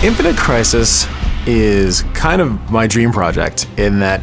Infinite Crisis is kind of my dream project in that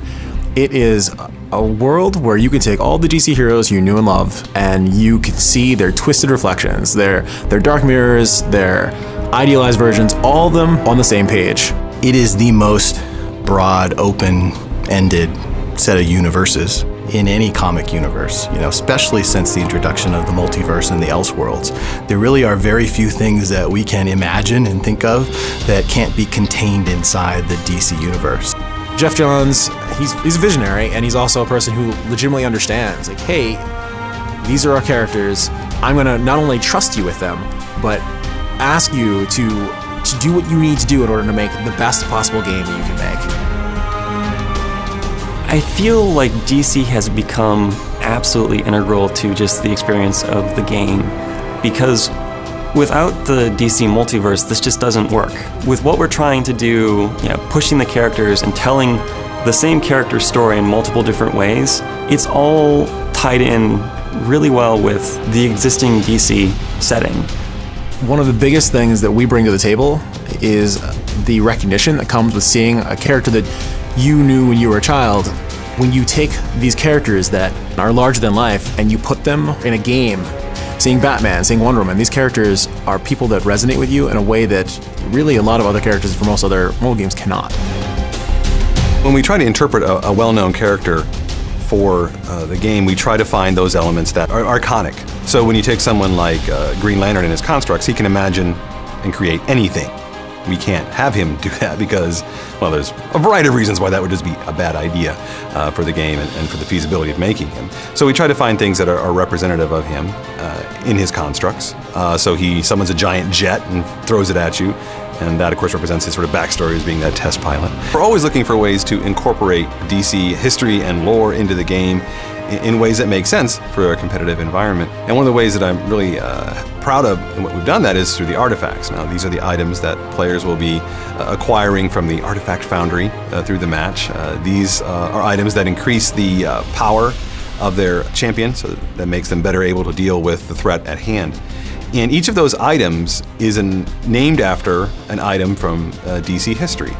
it is a world where you can take all the DC heroes you knew and loved, and you can see their twisted reflections, their dark mirrors, their idealized versions, all of them on the same page. It is the most broad, open-ended set of universes in any comic universe, especially since the introduction of the multiverse and the Elseworlds. There really are very few things that we can imagine and think of that can't be contained inside the DC universe. Geoff Johns, he's a visionary, and he's also a person who legitimately understands, like, hey, these are our characters. I'm gonna not only trust you with them, but ask you to do what you need to do in order to make the best possible game that you can make. I feel like DC has become absolutely integral to just the experience of the game, because without the DC multiverse, this just doesn't work. With what we're trying to do, pushing the characters and telling the same character story in multiple different ways, it's all tied in really well with the existing DC setting. One of the biggest things that we bring to the table is the recognition that comes with seeing a character that you knew when you were a child. When you take these characters that are larger than life and you put them in a game, seeing Batman, seeing Wonder Woman, these characters are people that resonate with you in a way that really a lot of other characters from most other mobile games cannot. When we try to interpret a well-known character for the game, we try to find those elements that are iconic. So when you take someone like Green Lantern and his constructs, he can imagine and create anything. We can't have him do that because, well, there's a variety of reasons why that would just be a bad idea for the game and for the feasibility of making him. So we try to find things that are representative of him in his constructs. So he summons a giant jet and throws it at you, and that, of course, represents his sort of backstory as being that test pilot. We're always looking for ways to incorporate DC history and lore into the game in ways that make sense for a competitive environment. And one of the ways that I'm really proud of and what we've done that is through the artifacts. Now, these are the items that players will be acquiring from the Artifact Foundry through the match. These are items that increase the power of their champion, so that makes them better able to deal with the threat at hand. And each of those items is named after an item from DC history.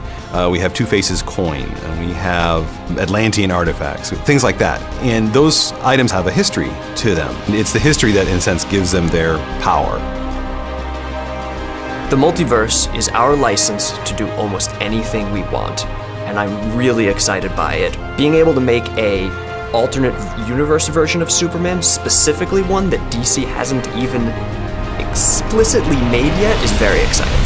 We have Two-Face's coin, and we have Atlantean artifacts, things like that. And those items have a history to them. It's the history that, in a sense, gives them their power. The Multiverse is our license to do almost anything we want, and I'm really excited by it. Being able to make a alternate universe version of Superman, specifically one that DC hasn't even explicitly made yet, is very exciting.